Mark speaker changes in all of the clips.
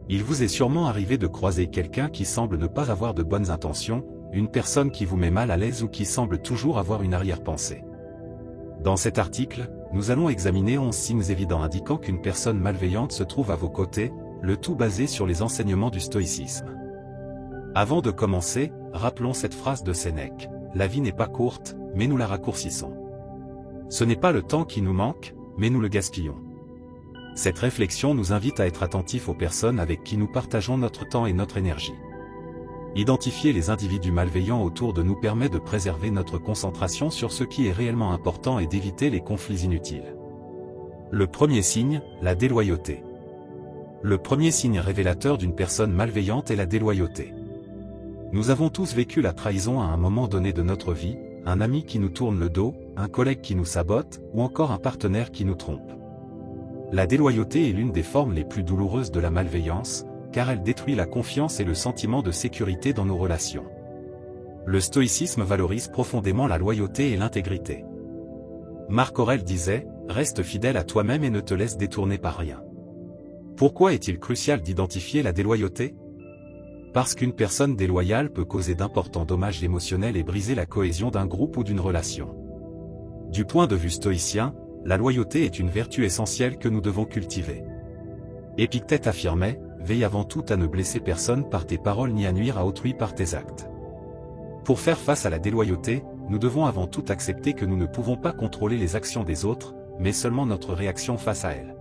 Speaker 1: Il vous est sûrement arrivé de croiser quelqu'un qui semble ne pas avoir de bonnes intentions, une personne qui vous met mal à l'aise ou qui semble toujours avoir une arrière-pensée. Dans cet article, nous allons examiner 11 signes évidents indiquant qu'une personne malveillante se trouve à vos côtés, le tout basé sur les enseignements du stoïcisme. Avant de commencer, rappelons cette phrase de Sénèque: « La vie n'est pas courte, mais nous la raccourcissons. Ce n'est pas le temps qui nous manque, mais nous le gaspillons. » Cette réflexion nous invite à être attentifs aux personnes avec qui nous partageons notre temps et notre énergie. Identifier les individus malveillants autour de nous permet de préserver notre concentration sur ce qui est réellement important et d'éviter les conflits inutiles. Le premier signe, la déloyauté. Le premier signe révélateur d'une personne malveillante est la déloyauté. Nous avons tous vécu la trahison à un moment donné de notre vie, un ami qui nous tourne le dos, un collègue qui nous sabote, ou encore un partenaire qui nous trompe. La déloyauté est l'une des formes les plus douloureuses de la malveillance, car elle détruit la confiance et le sentiment de sécurité dans nos relations. Le stoïcisme valorise profondément la loyauté et l'intégrité. Marc Aurèle disait « Reste fidèle à toi-même et ne te laisse détourner par rien ». Pourquoi est-il crucial d'identifier la déloyauté? Parce qu'une personne déloyale peut causer d'importants dommages émotionnels et briser la cohésion d'un groupe ou d'une relation. Du point de vue stoïcien, la loyauté est une vertu essentielle que nous devons cultiver. Épictète affirmait « Veille avant tout à ne blesser personne par tes paroles ni à nuire à autrui par tes actes ». Pour faire face à la déloyauté, nous devons avant tout accepter que nous ne pouvons pas contrôler les actions des autres, mais seulement notre réaction face à elles.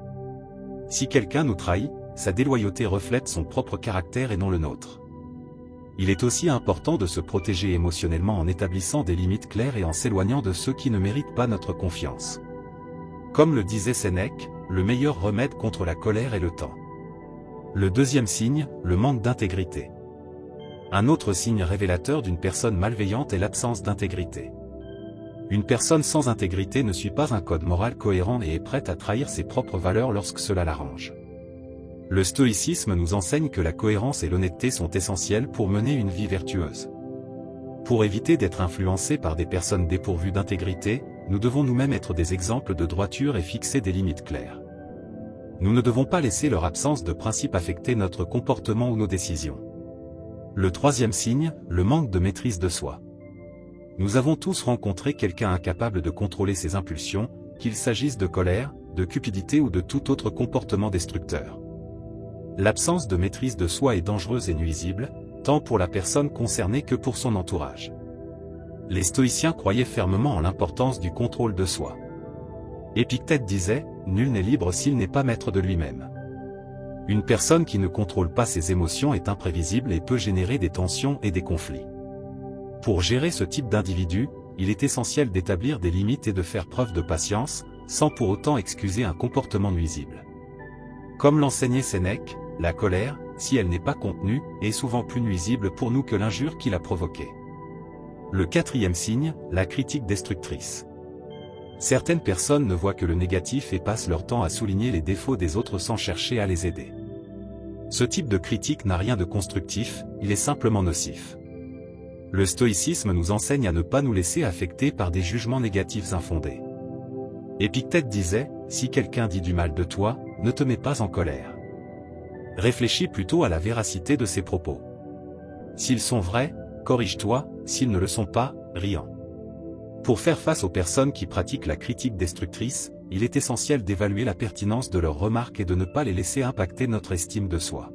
Speaker 1: Si quelqu'un nous trahit, sa déloyauté reflète son propre caractère et non le nôtre. Il est aussi important de se protéger émotionnellement en établissant des limites claires et en s'éloignant de ceux qui ne méritent pas notre confiance. Comme le disait Sénèque, le meilleur remède contre la colère est le temps. Le deuxième signe, le manque d'intégrité. Un autre signe révélateur d'une personne malveillante est l'absence d'intégrité. Une personne sans intégrité ne suit pas un code moral cohérent et est prête à trahir ses propres valeurs lorsque cela l'arrange. Le stoïcisme nous enseigne que la cohérence et l'honnêteté sont essentielles pour mener une vie vertueuse. Pour éviter d'être influencés par des personnes dépourvues d'intégrité, nous devons nous-mêmes être des exemples de droiture et fixer des limites claires. Nous ne devons pas laisser leur absence de principe affecter notre comportement ou nos décisions. Le troisième signe, le manque de maîtrise de soi. Nous avons tous rencontré quelqu'un incapable de contrôler ses impulsions, qu'il s'agisse de colère, de cupidité ou de tout autre comportement destructeur. L'absence de maîtrise de soi est dangereuse et nuisible, tant pour la personne concernée que pour son entourage. Les stoïciens croyaient fermement en l'importance du contrôle de soi. Épictète disait « Nul n'est libre s'il n'est pas maître de lui-même ». Une personne qui ne contrôle pas ses émotions est imprévisible et peut générer des tensions et des conflits. Pour gérer ce type d'individu, il est essentiel d'établir des limites et de faire preuve de patience, sans pour autant excuser un comportement nuisible. Comme l'enseignait Sénèque, la colère, si elle n'est pas contenue, est souvent plus nuisible pour nous que l'injure qui l'a provoquée. Le quatrième signe, la critique destructrice. Certaines personnes ne voient que le négatif et passent leur temps à souligner les défauts des autres sans chercher à les aider. Ce type de critique n'a rien de constructif, il est simplement nocif. Le stoïcisme nous enseigne à ne pas nous laisser affecter par des jugements négatifs infondés. Épictète disait, si quelqu'un dit du mal de toi, ne te mets pas en colère. Réfléchis plutôt à la véracité de ses propos. S'ils sont vrais, corrige-toi, s'ils ne le sont pas, ris-en. Pour faire face aux personnes qui pratiquent la critique destructrice, il est essentiel d'évaluer la pertinence de leurs remarques et de ne pas les laisser impacter notre estime de soi.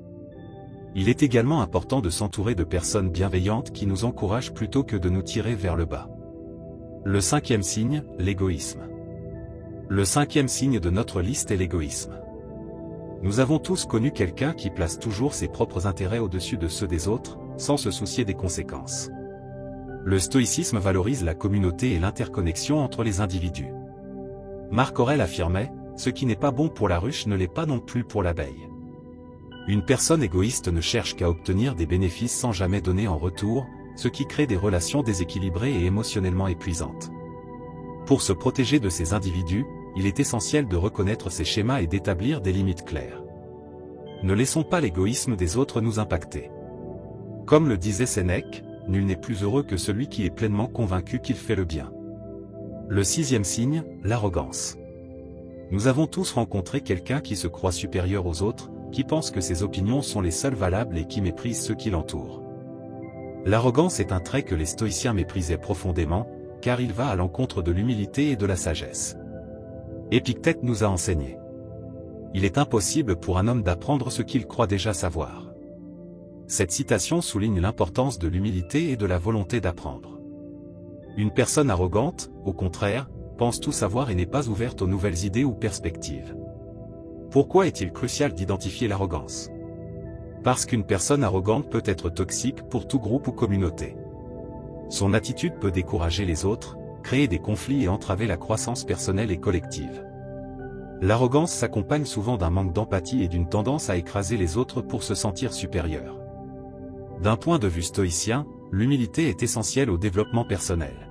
Speaker 1: Il est également important de s'entourer de personnes bienveillantes qui nous encouragent plutôt que de nous tirer vers le bas. Le cinquième signe, l'égoïsme. Le cinquième signe de notre liste est l'égoïsme. Nous avons tous connu quelqu'un qui place toujours ses propres intérêts au-dessus de ceux des autres, sans se soucier des conséquences. Le stoïcisme valorise la communauté et l'interconnexion entre les individus. Marc Aurèle affirmait, « Ce qui n'est pas bon pour la ruche ne l'est pas non plus pour l'abeille ». Une personne égoïste ne cherche qu'à obtenir des bénéfices sans jamais donner en retour, ce qui crée des relations déséquilibrées et émotionnellement épuisantes. Pour se protéger de ces individus, il est essentiel de reconnaître ces schémas et d'établir des limites claires. Ne laissons pas l'égoïsme des autres nous impacter. Comme le disait Sénèque, nul n'est plus heureux que celui qui est pleinement convaincu qu'il fait le bien. Le sixième signe, l'arrogance. Nous avons tous rencontré quelqu'un qui se croit supérieur aux autres, qui pense que ses opinions sont les seules valables et qui méprise ceux qui l'entourent. L'arrogance est un trait que les stoïciens méprisaient profondément, car il va à l'encontre de l'humilité et de la sagesse. Épictète nous a enseigné. Il est impossible pour un homme d'apprendre ce qu'il croit déjà savoir. Cette citation souligne l'importance de l'humilité et de la volonté d'apprendre. Une personne arrogante, au contraire, pense tout savoir et n'est pas ouverte aux nouvelles idées ou perspectives. Pourquoi est-il crucial d'identifier l'arrogance? Parce qu'une personne arrogante peut être toxique pour tout groupe ou communauté. Son attitude peut décourager les autres, créer des conflits et entraver la croissance personnelle et collective. L'arrogance s'accompagne souvent d'un manque d'empathie et d'une tendance à écraser les autres pour se sentir supérieur. D'un point de vue stoïcien, l'humilité est essentielle au développement personnel.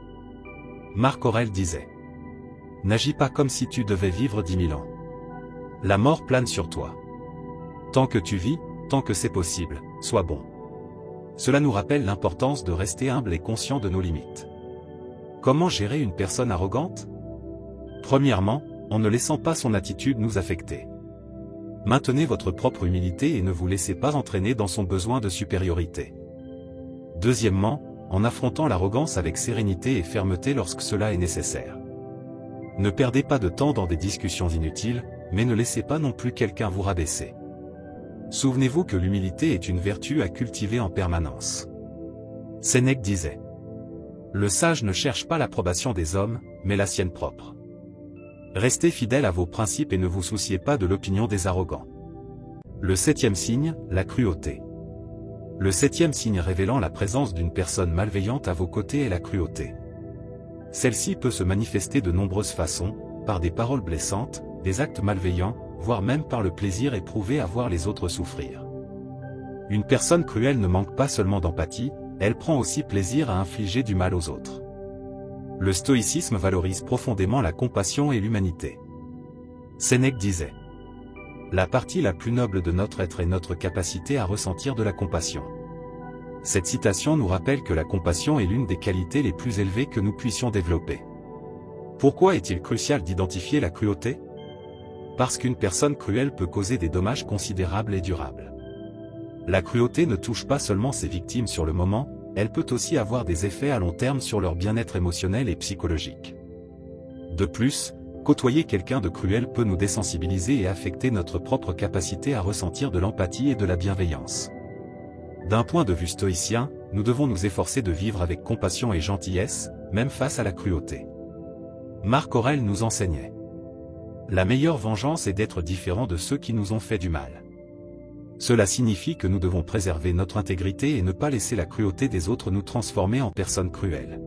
Speaker 1: Marc Aurèle disait: « N'agis pas comme si tu devais vivre 10 000 ans. La mort plane sur toi. Tant que tu vis, tant que c'est possible, sois bon. » Cela nous rappelle l'importance de rester humble et conscient de nos limites. Comment gérer une personne arrogante? Premièrement, en ne laissant pas son attitude nous affecter. Maintenez votre propre humilité et ne vous laissez pas entraîner dans son besoin de supériorité. Deuxièmement, en affrontant l'arrogance avec sérénité et fermeté lorsque cela est nécessaire. Ne perdez pas de temps dans des discussions inutiles, mais ne laissez pas non plus quelqu'un vous rabaisser. Souvenez-vous que l'humilité est une vertu à cultiver en permanence. Sénèque disait: « Le sage ne cherche pas l'approbation des hommes, mais la sienne propre. » Restez fidèle à vos principes et ne vous souciez pas de l'opinion des arrogants. Le 7e signe, la cruauté. Le 7e signe révélant la présence d'une personne malveillante à vos côtés est la cruauté. Celle-ci peut se manifester de nombreuses façons, par des paroles blessantes, des actes malveillants, voire même par le plaisir éprouvé à voir les autres souffrir. Une personne cruelle ne manque pas seulement d'empathie, elle prend aussi plaisir à infliger du mal aux autres. Le stoïcisme valorise profondément la compassion et l'humanité. Sénèque disait: « La partie la plus noble de notre être est notre capacité à ressentir de la compassion. » Cette citation nous rappelle que la compassion est l'une des qualités les plus élevées que nous puissions développer. Pourquoi est-il crucial d'identifier la cruauté? Parce qu'une personne cruelle peut causer des dommages considérables et durables. La cruauté ne touche pas seulement ses victimes sur le moment, elle peut aussi avoir des effets à long terme sur leur bien-être émotionnel et psychologique. De plus, côtoyer quelqu'un de cruel peut nous désensibiliser et affecter notre propre capacité à ressentir de l'empathie et de la bienveillance. D'un point de vue stoïcien, nous devons nous efforcer de vivre avec compassion et gentillesse, même face à la cruauté. Marc Aurèle nous enseignait: « La meilleure vengeance est d'être différent de ceux qui nous ont fait du mal. » Cela signifie que nous devons préserver notre intégrité et ne pas laisser la cruauté des autres nous transformer en personnes cruelles.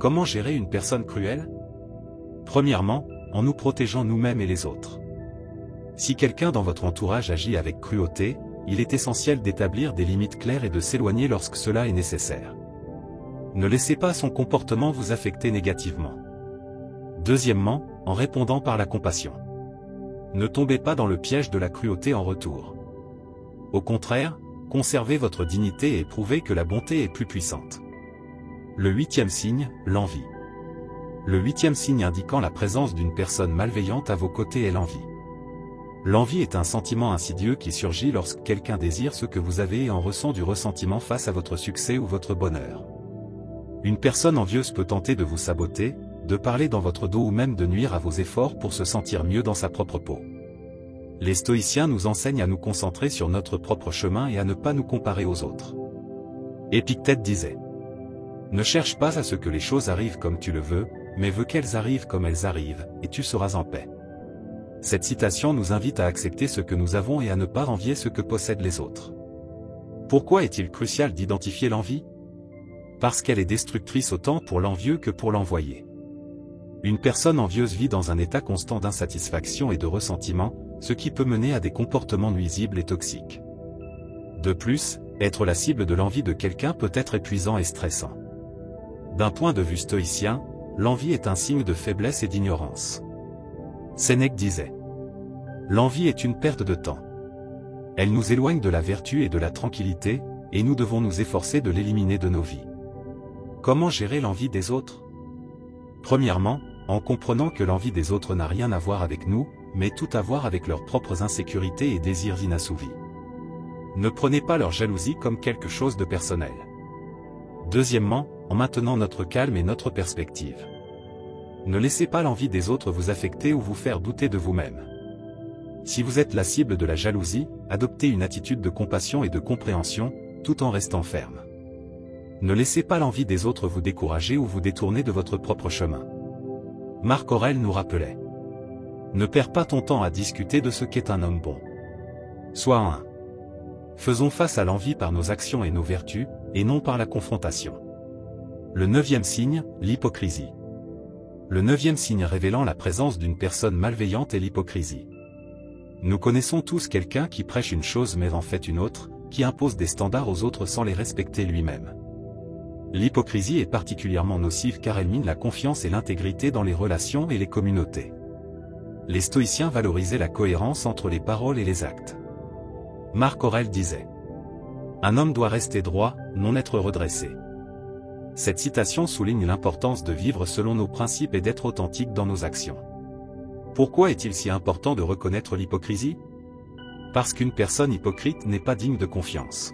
Speaker 1: Comment gérer une personne cruelle? Premièrement, en nous protégeant nous-mêmes et les autres. Si quelqu'un dans votre entourage agit avec cruauté, il est essentiel d'établir des limites claires et de s'éloigner lorsque cela est nécessaire. Ne laissez pas son comportement vous affecter négativement. Deuxièmement, en répondant par la compassion. Ne tombez pas dans le piège de la cruauté en retour. Au contraire, conservez votre dignité et prouvez que la bonté est plus puissante. Le 8e signe, l'envie. Le 8e signe indiquant la présence d'une personne malveillante à vos côtés est l'envie. L'envie est un sentiment insidieux qui surgit lorsque quelqu'un désire ce que vous avez et en ressent du ressentiment face à votre succès ou votre bonheur. Une personne envieuse peut tenter de vous saboter, de parler dans votre dos ou même de nuire à vos efforts pour se sentir mieux dans sa propre peau. Les stoïciens nous enseignent à nous concentrer sur notre propre chemin et à ne pas nous comparer aux autres. Épictète disait: « Ne cherche pas à ce que les choses arrivent comme tu le veux, mais veux qu'elles arrivent comme elles arrivent, et tu seras en paix. » Cette citation nous invite à accepter ce que nous avons et à ne pas envier ce que possèdent les autres. Pourquoi est-il crucial d'identifier l'envie? Parce qu'elle est destructrice autant pour l'envieux que pour l'envoyé. Une personne envieuse vit dans un état constant d'insatisfaction et de ressentiment, ce qui peut mener à des comportements nuisibles et toxiques. De plus, être la cible de l'envie de quelqu'un peut être épuisant et stressant. D'un point de vue stoïcien, l'envie est un signe de faiblesse et d'ignorance. Sénèque disait: « L'envie est une perte de temps. Elle nous éloigne de la vertu et de la tranquillité, et nous devons nous efforcer de l'éliminer de nos vies. » Comment gérer l'envie des autres? Premièrement, en comprenant que l'envie des autres n'a rien à voir avec nous, mais tout à voir avec leurs propres insécurités et désirs inassouvis. Ne prenez pas leur jalousie comme quelque chose de personnel. Deuxièmement, en maintenant notre calme et notre perspective. Ne laissez pas l'envie des autres vous affecter ou vous faire douter de vous-même. Si vous êtes la cible de la jalousie, adoptez une attitude de compassion et de compréhension, tout en restant ferme. Ne laissez pas l'envie des autres vous décourager ou vous détourner de votre propre chemin. Marc Aurèle nous rappelait: ne perds pas ton temps à discuter de ce qu'est un homme bon. Sois un. Faisons face à l'envie par nos actions et nos vertus, et non par la confrontation. Le 9e signe, l'hypocrisie. Le 9e signe révélant la présence d'une personne malveillante est l'hypocrisie. Nous connaissons tous quelqu'un qui prêche une chose mais en fait une autre, qui impose des standards aux autres sans les respecter lui-même. L'hypocrisie est particulièrement nocive car elle mine la confiance et l'intégrité dans les relations et les communautés. Les stoïciens valorisaient la cohérence entre les paroles et les actes. Marc Aurèle disait: un homme doit rester droit, non être redressé. Cette citation souligne l'importance de vivre selon nos principes et d'être authentique dans nos actions. Pourquoi est-il si important de reconnaître l'hypocrisie? Parce qu'une personne hypocrite n'est pas digne de confiance.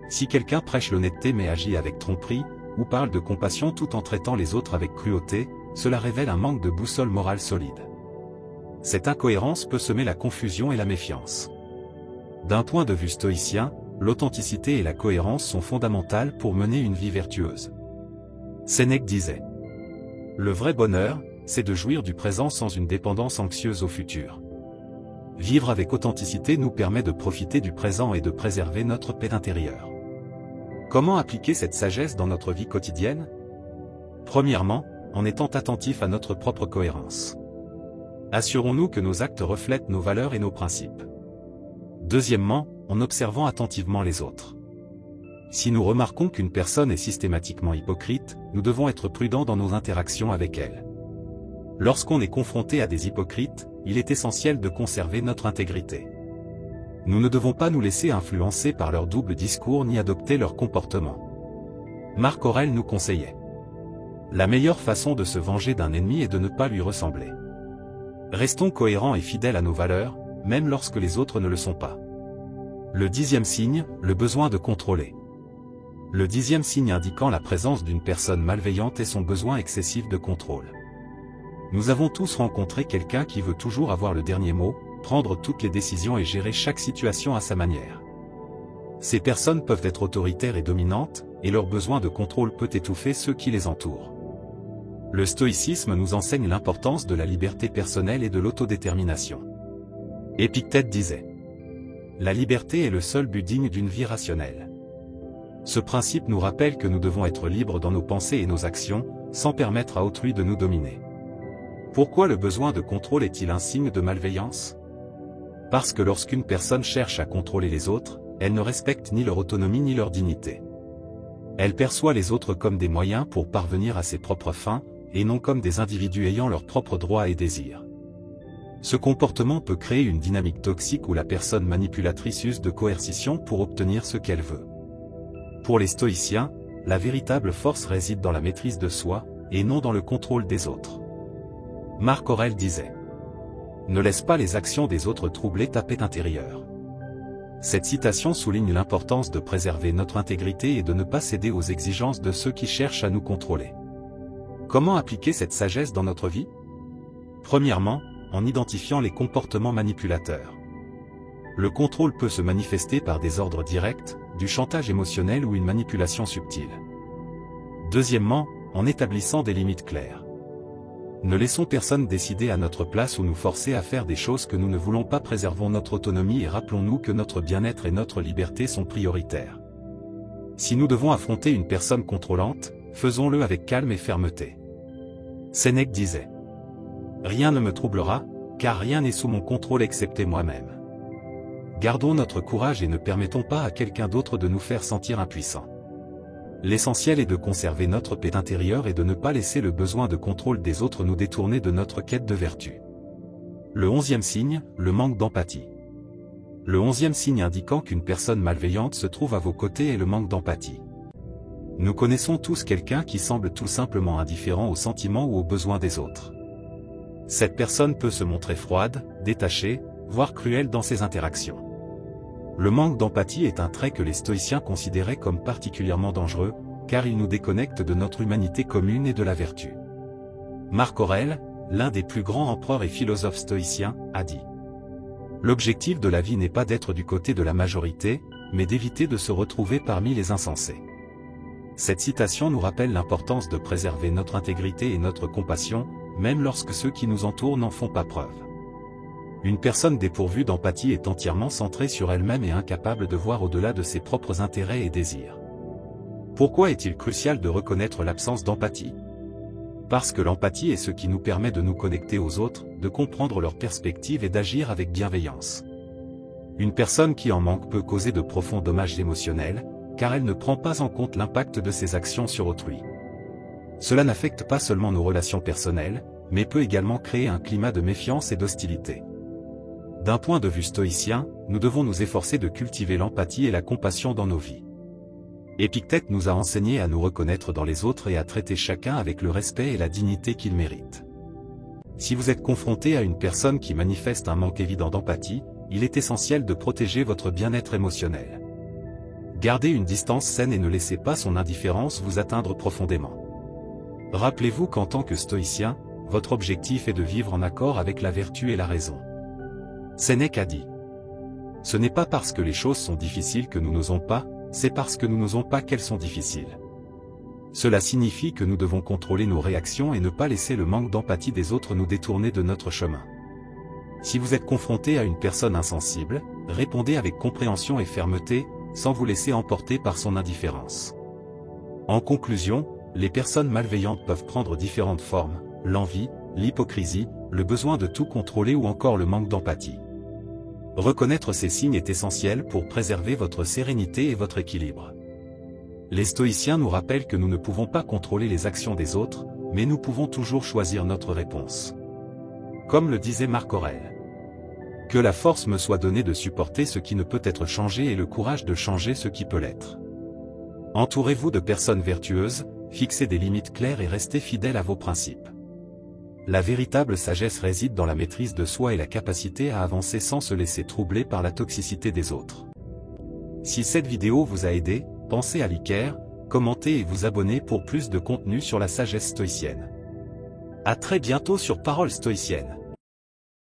Speaker 1: Si quelqu'un prêche l'honnêteté mais agit avec tromperie, ou parle de compassion tout en traitant les autres avec cruauté, cela révèle un manque de boussole morale solide. Cette incohérence peut semer la confusion et la méfiance. D'un point de vue stoïcien, l'authenticité et la cohérence sont fondamentales pour mener une vie vertueuse. Sénèque disait: le vrai bonheur, c'est de jouir du présent sans une dépendance anxieuse au futur. Vivre avec authenticité nous permet de profiter du présent et de préserver notre paix intérieure. Comment appliquer cette sagesse dans notre vie quotidienne? Premièrement, en étant attentif à notre propre cohérence. Assurons-nous que nos actes reflètent nos valeurs et nos principes. Deuxièmement, en observant attentivement les autres. Si nous remarquons qu'une personne est systématiquement hypocrite, nous devons être prudents dans nos interactions avec elle. Lorsqu'on est confronté à des hypocrites, il est essentiel de conserver notre intégrité. Nous ne devons pas nous laisser influencer par leur double discours ni adopter leur comportement. Marc Aurèle nous conseillait: la meilleure façon de se venger d'un ennemi est de ne pas lui ressembler. Restons cohérents et fidèles à nos valeurs, même lorsque les autres ne le sont pas. Le 10e signe, le besoin de contrôler. Le 10e signe indiquant la présence d'une personne malveillante est son besoin excessif de contrôle. Nous avons tous rencontré quelqu'un qui veut toujours avoir le dernier mot, prendre toutes les décisions et gérer chaque situation à sa manière. Ces personnes peuvent être autoritaires et dominantes, et leur besoin de contrôle peut étouffer ceux qui les entourent. Le stoïcisme nous enseigne l'importance de la liberté personnelle et de l'autodétermination. Épictète disait: la liberté est le seul but digne d'une vie rationnelle. Ce principe nous rappelle que nous devons être libres dans nos pensées et nos actions, sans permettre à autrui de nous dominer. Pourquoi le besoin de contrôle est-il un signe de malveillance? Parce que lorsqu'une personne cherche à contrôler les autres, elle ne respecte ni leur autonomie ni leur dignité. Elle perçoit les autres comme des moyens pour parvenir à ses propres fins, et non comme des individus ayant leurs propres droits et désirs. Ce comportement peut créer une dynamique toxique où la personne manipulatrice use de coercition pour obtenir ce qu'elle veut. Pour les stoïciens, la véritable force réside dans la maîtrise de soi, et non dans le contrôle des autres. Marc Aurèle disait: ne laisse pas les actions des autres troubler ta paix intérieure. Cette citation souligne l'importance de préserver notre intégrité et de ne pas céder aux exigences de ceux qui cherchent à nous contrôler. Comment appliquer cette sagesse dans notre vie? Premièrement, en identifiant les comportements manipulateurs. Le contrôle peut se manifester par des ordres directs, du chantage émotionnel ou une manipulation subtile. Deuxièmement, en établissant des limites claires. Ne laissons personne décider à notre place ou nous forcer à faire des choses que nous ne voulons pas. Préservons notre autonomie et rappelons-nous que notre bien-être et notre liberté sont prioritaires. Si nous devons affronter une personne contrôlante, faisons-le avec calme et fermeté. Sénèque disait: rien ne me troublera, car rien n'est sous mon contrôle excepté moi-même. Gardons notre courage et ne permettons pas à quelqu'un d'autre de nous faire sentir impuissants. L'essentiel est de conserver notre paix intérieure et de ne pas laisser le besoin de contrôle des autres nous détourner de notre quête de vertu. Le 11e signe, le manque d'empathie. Le 11e signe indiquant qu'une personne malveillante se trouve à vos côtés est le manque d'empathie. Nous connaissons tous quelqu'un qui semble tout simplement indifférent aux sentiments ou aux besoins des autres. Cette personne peut se montrer froide, détachée, voire cruelle dans ses interactions. Le manque d'empathie est un trait que les stoïciens considéraient comme particulièrement dangereux, car il nous déconnecte de notre humanité commune et de la vertu. Marc Aurèle, l'un des plus grands empereurs et philosophes stoïciens, a dit : l'objectif de la vie n'est pas d'être du côté de la majorité, mais d'éviter de se retrouver parmi les insensés. Cette citation nous rappelle l'importance de préserver notre intégrité et notre compassion, même lorsque ceux qui nous entourent n'en font pas preuve. Une personne dépourvue d'empathie est entièrement centrée sur elle-même et incapable de voir au-delà de ses propres intérêts et désirs. Pourquoi est-il crucial de reconnaître l'absence d'empathie ? Parce que l'empathie est ce qui nous permet de nous connecter aux autres, de comprendre leurs perspectives et d'agir avec bienveillance. Une personne qui en manque peut causer de profonds dommages émotionnels, car elle ne prend pas en compte l'impact de ses actions sur autrui. Cela n'affecte pas seulement nos relations personnelles, mais peut également créer un climat de méfiance et d'hostilité. D'un point de vue stoïcien, nous devons nous efforcer de cultiver l'empathie et la compassion dans nos vies. Épictète nous a enseigné à nous reconnaître dans les autres et à traiter chacun avec le respect et la dignité qu'il mérite. Si vous êtes confronté à une personne qui manifeste un manque évident d'empathie, il est essentiel de protéger votre bien-être émotionnel. Gardez une distance saine et ne laissez pas son indifférence vous atteindre profondément. Rappelez-vous qu'en tant que stoïcien, votre objectif est de vivre en accord avec la vertu et la raison. Sénèque a dit : ce n'est pas parce que les choses sont difficiles que nous n'osons pas, c'est parce que nous n'osons pas qu'elles sont difficiles. Cela signifie que nous devons contrôler nos réactions et ne pas laisser le manque d'empathie des autres nous détourner de notre chemin. Si vous êtes confronté à une personne insensible, répondez avec compréhension et fermeté, sans vous laisser emporter par son indifférence. En conclusion, les personnes malveillantes peuvent prendre différentes formes: l'envie, l'hypocrisie, le besoin de tout contrôler ou encore le manque d'empathie. Reconnaître ces signes est essentiel pour préserver votre sérénité et votre équilibre. Les stoïciens nous rappellent que nous ne pouvons pas contrôler les actions des autres, mais nous pouvons toujours choisir notre réponse. Comme le disait Marc Aurèle. Que la force me soit donnée de supporter ce qui ne peut être changé et le courage de changer ce qui peut l'être. Entourez-vous de personnes vertueuses, fixez des limites claires et restez fidèles à vos principes. La véritable sagesse réside dans la maîtrise de soi et la capacité à avancer sans se laisser troubler par la toxicité des autres. Si cette vidéo vous a aidé, pensez à liker, commenter et vous abonner pour plus de contenu sur la sagesse stoïcienne. À très bientôt sur Paroles stoïciennes.